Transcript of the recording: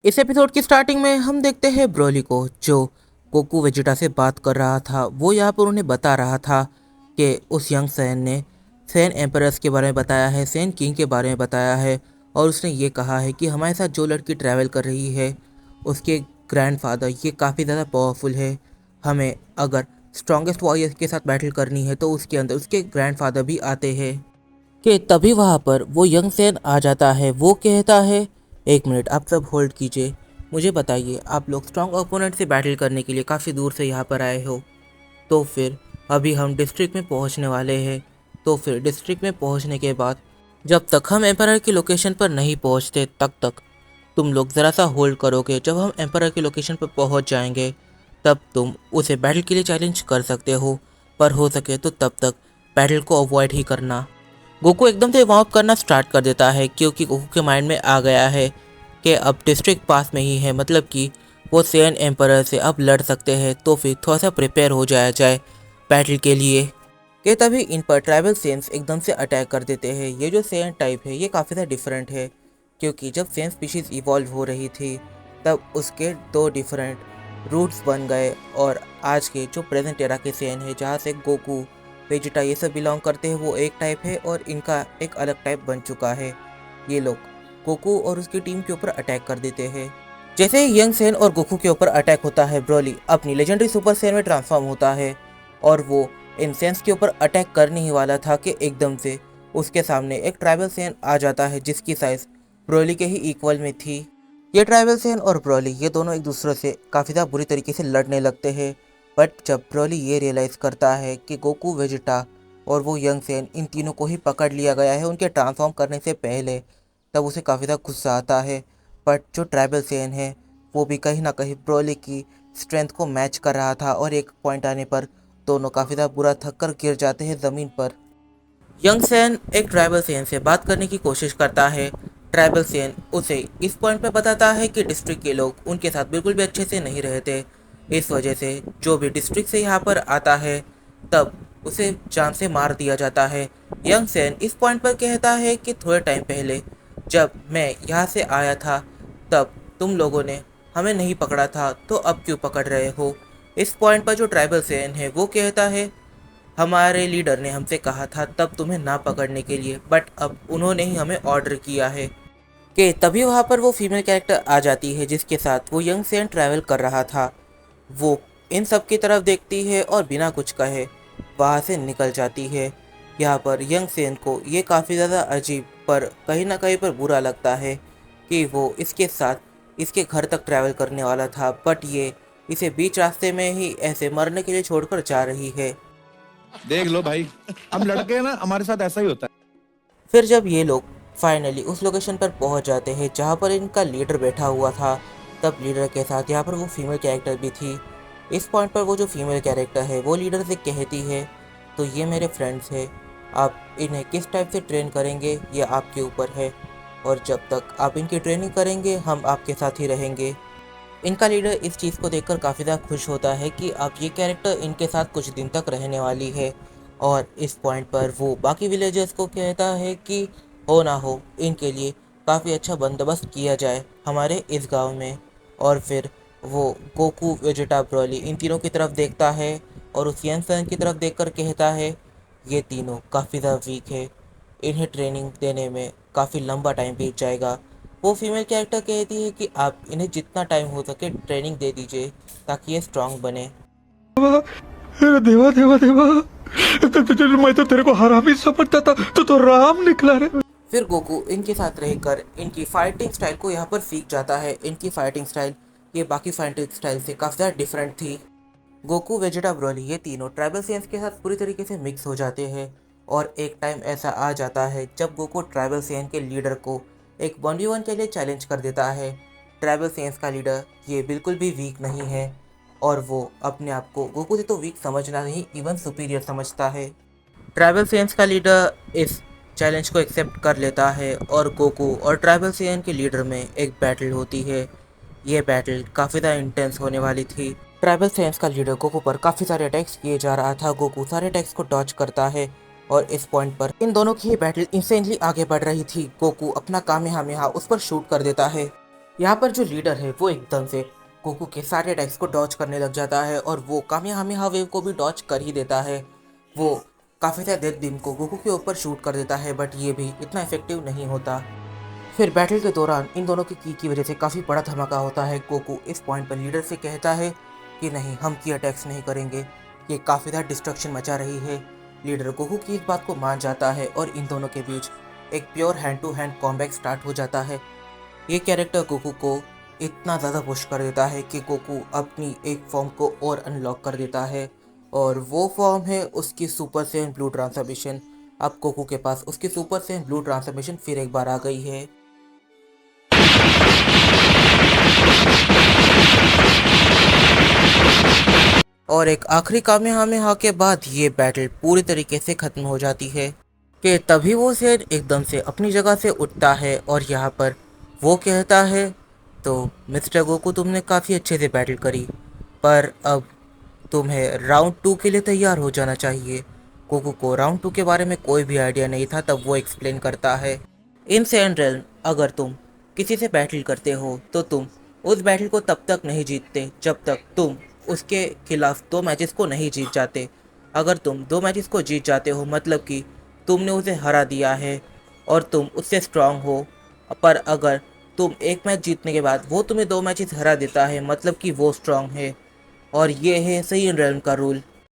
इस एपिसोड की स्टार्टिंग में हम देखते हैं ब्रोली को जो गोकू वेजिटा से बात कर रहा था। वो यहाँ पर उन्हें बता रहा था कि उस यंग सैन ने सैन एम्परर्स के बारे में बताया है, सैन किंग के बारे में बताया है और उसने ये कहा है कि हमारे साथ जो लड़की ट्रैवल कर रही है उसके ग्रैंडफादर ये काफ़ी ज़्यादा पावरफुल है। हमें अगर स्ट्रॉन्गेस्ट वॉरियर्स के साथ बैटल करनी है तो उसके अंदर उसके ग्रैंडफादर भी आते हैं। कि तभी वहाँ पर वो यंग सैन आ जाता है। वो कहता है, एक मिनट आप सब होल्ड कीजिए, मुझे बताइए आप लोग स्ट्रॉन्ग ओपोनेंट से बैटल करने के लिए काफ़ी दूर से यहाँ पर आए हो, तो फिर अभी हम डिस्ट्रिक्ट में पहुँचने वाले हैं। तो फिर डिस्ट्रिक्ट में पहुँचने के बाद जब तक हम एम्परर की लोकेशन पर नहीं पहुँचते तब तक तुम लोग ज़रा सा होल्ड करोगे। जब हम एम्परर की लोकेशन पर पहुँच जाएंगे तब तुम उसे बैटल के लिए चैलेंज कर सकते हो, पर हो सके तो तब तक बैटल को अवॉइड ही करना। गोकू एकदम से वार्म अप करना स्टार्ट कर देता है क्योंकि गोकू के माइंड में आ गया है कि अब डिस्ट्रिक्ट पास में ही है, मतलब कि वो सैन एम्परर से अब लड़ सकते हैं। तो फिर थोड़ा सा प्रिपेयर हो जाया जाए बैटल के लिए। कि तभी इन पर ट्राइबल सेंस एकदम से अटैक कर देते हैं। ये जो सैन टाइप है ये काफ़ी ज़्यादा डिफरेंट है क्योंकि जब सैन स्पीशीज़ इवॉल्व हो रही थी तब उसके दो डिफरेंट रूट्स बन गए और आज के जो प्रेजेंट एरा के सैन है जहाँ से गोकू वेजिटा ये सब बिलोंग करते हैं वो एक टाइप है और इनका एक अलग टाइप बन चुका है। ये लोग गोकू और उसकी टीम के ऊपर अटैक कर देते हैं। जैसे ही यंग सैन और गोकू के ऊपर अटैक होता है ब्रोली अपनी लेजेंडरी सुपर सैन में ट्रांसफॉर्म होता है और वो इन सैन्स के ऊपर अटैक करने ही वाला था कि एकदम से उसके सामने एक ट्राइबल सैन आ जाता है जिसकी साइज ब्रोली के ही इक्वल में थी। ये ट्राइबल सैन और ब्रोली ये दोनों एक दूसरे से काफ़ी ज़्यादा बुरी तरीके से लड़ने लगते हैं। बट जब ब्रोली ये रियलाइज़ करता है कि गोकू वेजिटा और वो यंग सैन इन तीनों को ही पकड़ लिया गया है उनके ट्रांसफॉर्म करने से पहले, तब उसे काफ़ी ज़्यादा गुस्सा आता है। बट जो ट्राइबल सैन है वो भी कहीं ना कहीं ब्रोली की स्ट्रेंथ को मैच कर रहा था और एक पॉइंट आने पर दोनों काफ़ी ज़्यादा बुरा थक कर गिर जाते हैं ज़मीन पर। यंग सैन एक ट्राइबल सैन से बात करने की कोशिश करता है। ट्राइबल सैन उसे इस पॉइंट पे बताता है कि डिस्ट्रिक्ट के लोग उनके साथ बिल्कुल भी अच्छे से नहीं रहते। इस वजह से जो भी डिस्ट्रिक्ट से यहाँ पर आता है तब उसे जान से मार दिया जाता है। यंग सैन इस पॉइंट पर कहता है कि थोड़े टाइम पहले जब मैं यहाँ से आया था तब तुम लोगों ने हमें नहीं पकड़ा था, तो अब क्यों पकड़ रहे हो। इस पॉइंट पर जो ट्राइबल सैन है वो कहता है, हमारे लीडर ने हमसे कहा था तब तुम्हें ना पकड़ने के लिए, बट अब उन्होंने ही हमें ऑर्डर किया है। कि तभी वहाँ पर वो फीमेल कैरेक्टर आ जाती है जिसके साथ वो यंग सैन ट्रैवल कर रहा था। वो इन सब की तरफ देखती है और बिना कुछ कहे वहाँ से निकल जाती है। यहाँ पर यंग सैन को ये काफ़ी ज़्यादा अजीब पर कहीं ना कहीं पर बुरा लगता है कि वो इसके साथ इसके घर तक ट्रैवल करने वाला था, बट ये इसे बीच रास्ते में ही ऐसे मरने के लिए छोड़कर जा रही है। देख लो भाई, हम लड़के हैं ना, हमारे साथ ऐसा ही होता है। फिर जब ये लोग फाइनली उस लोकेशन पर पहुंच जाते हैं जहां पर इनका लीडर बैठा हुआ था, तब लीडर के साथ यहाँ पर वो फीमेल कैरेक्टर भी थी। इस पॉइंट पर वो जो फीमेल कैरेक्टर है वो लीडर से कहती है, तो ये मेरे फ्रेंड्स हैं, आप इन्हें किस टाइप से ट्रेन करेंगे ये आपके ऊपर है और जब तक आप इनकी ट्रेनिंग करेंगे हम आपके साथ ही रहेंगे। इनका लीडर इस चीज़ को देखकर काफ़ी ज़्यादा खुश होता है कि अब ये कैरेक्टर इनके साथ कुछ दिन तक रहने वाली है और इस पॉइंट पर वो बाकी विलेजर्स को कहता है कि हो ना हो इनके लिए काफ़ी अच्छा बंदोबस्त किया जाए हमारे इस गांव में। और फिर वो गोकू वेजिटा ब्रोली इन तीनों की तरफ देखता है और उस यंग की तरफ देखकर कहता है, ये तीनों काफ़ी ज़्यादा वीक है, इन्हें ट्रेनिंग देने में काफ़ी लंबा टाइम बीत जाएगा। वो फीमेल कैरेक्टर कहती है कि आप इन्हें जितना टाइम हो सके ट्रेनिंग दे दीजिए ताकि ये स्ट्रांग बने। अरे देवा देवा देवा, मैं तो तेरे को हरामी समझता था, तो राम निकला रे। फिर गोकू इनके साथ रहकर इनकी फाइटिंग स्टाइल को यहाँ पर सीख जाता है। इनकी फाइटिंग स्टाइल ये बाकी फाइटिंग स्टाइल से काफ़ी ज़्यादा डिफरेंट थी। गोकू वेजिटा ब्रोली ये तीनों ट्राइबल सेंस के साथ पूरी तरीके से मिक्स हो जाते हैं और एक टाइम ऐसा आ जाता है जब गोकू ट्राइबल सेंस के लीडर को एक 1v1 के लिए चैलेंज कर देता है। ट्राइबल सेंस का लीडर ये बिल्कुल भी वीक नहीं है और वो अपने आप को गोकू से तो वीक समझना नहीं, इवन सुपीरियर समझता है। ट्राइबल सेंस का लीडर इस चैलेंज को एक्सेप्ट कर लेता है और गोकू और ट्राइबल सेन के लीडर में एक बैटल होती है। ये बैटल काफ़ी ज़्यादा इंटेंस होने वाली थी। ट्राइबल सेंस का लीडर गोकू पर काफ़ी सारे अटैक्स किए जा रहा था। गोकू सारे अटैक्स को डॉज करता है और इस पॉइंट पर इन दोनों की ही बैटल इंस्टेंटली आगे बढ़ रही थी। गोकू अपना कामेहामेहा उस पर शूट कर देता है। यहाँ पर जो लीडर है वो एकदम से गोकू के सारे अटैक्स को डॉच करने लग जाता है और वो कामेहामेहा वेव को भी डॉच कर ही देता है। वो काफ़ी सारे डेथ बीम को गोकू के ऊपर शूट कर देता है, बट ये भी इतना इफेक्टिव नहीं होता। फिर बैटल के दौरान इन दोनों की वजह से काफ़ी बड़ा धमाका होता है। गोकू इस पॉइंट पर लीडर से कहता है कि नहीं, हम की अटैक्स नहीं करेंगे, ये काफ़ी ज़्यादा डिस्ट्रक्शन मचा रही है। लीडर गोकू की इस बात को मान जाता है और इन दोनों के बीच एक pure hand to hand combat start हो जाता है। ये कैरेक्टर गोकू को इतना ज़्यादा पुश कर देता है कि गोकू अपनी एक फॉर्म को और अनलॉक कर देता है, और वो फॉर्म है उसकी सुपर सैयन ब्लू ट्रांसफॉर्मेशन। अब गोकू के पास उसकी सुपर सैयन ब्लू ट्रांसफॉर्मेशन फिर एक बार आ गई है। और एक आखिरी कामेहामेहा के बाद ये बैटल पूरी तरीके से ख़त्म हो जाती है कि तभी वो शेर एकदम से अपनी जगह से उठता है और यहाँ पर वो कहता है, तो मिस्टर गोकू तुमने काफ़ी अच्छे से बैटल करी, पर अब तुम्हें राउंड 2 के लिए तैयार हो जाना चाहिए। गोकू को राउंड 2 के बारे में कोई भी आइडिया नहीं था, तब वो एक्सप्लेन करता है, इन सैयन रेल्म अगर तुम किसी से बैटल करते हो तो तुम उस बैटल को तब तक नहीं जीतते जब तक तुम उसके खिलाफ 2 मैचेस को नहीं जीत जाते। अगर तुम 2 मैचेस को जीत जाते हो मतलब कि तुमने उसे हरा दिया है और तुम उससे स्ट्रांग हो। पर अगर तुम एक मैच जीतने के बाद वो तुम्हें 2 मैचेस हरा देता है मतलब कि वो स्ट्रांग है। और ये है सैयन रेल्म का रूल।